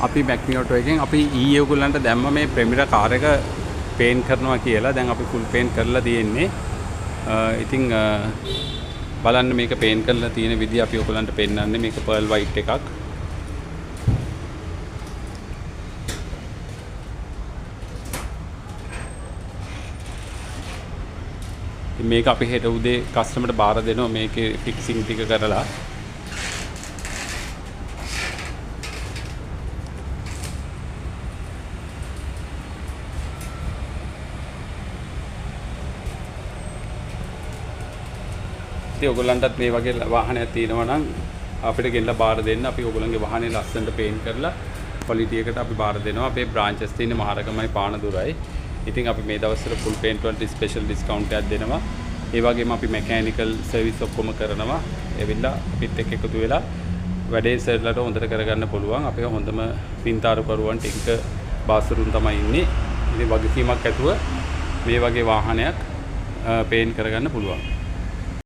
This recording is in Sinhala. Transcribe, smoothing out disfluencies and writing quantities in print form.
අපි Macmi Auto එකෙන් අපි ඊයේ ඔයගොල්ලන්ට දැම්ම මේ Premiere කාර් එක පේන්ට් කරනවා කියලා. දැන් අපි ෆුල් පේන්ට් කරලා තියෙන්නේ. ඉතින් බලන්න මේක පේන්ට් කරලා තියෙන විදිය අපි ඔයගොල්ලන්ට පෙන්නන්නේ. මේක pearl white එකක්. මේක අපි හෙට උදේ කස්ටමර්ට බාර දෙනවා මේකේ ෆික්සිං ටික කරලා. ඔයගොල්ලන්ටත් මේ වගේ වාහනයක් තියෙනවා නම් අපිට ගෙන්නලා බාර දෙන්න. අපි ඔයගොල්ලන්ගේ වාහනේ ලස්සනට පේන්ට් කරලා ක්වොලිටි එකට අපි බාර දෙනවා. අපේ බ්‍රාන්චස් තියෙන්නේ මහරගමයි පානදුරයි. ඉතින් අපි මේ දවස්වල ෆුල් පේන්ට් වලට ස්පෙෂල් ඩිස්කවුන්ට් එකක් දෙනවා. ඒ වගේම අපි මෙකැනිකල් සර්විස් ඔක්කොම කරනවා. එවිලා අපිත් එක්ක එකතු වෙලා වැඩේ සර්ලට හොඳට කරගන්න පුළුවන්. අපේ හොඳම පින්තාරු කරුවන් ටික බාසරුන් තමයි ඉන්නේ. ඉතින් වගකීමක් ඇතුව මේ වගේ වාහනයක් පේන්ට් කරගන්න පුළුවන්.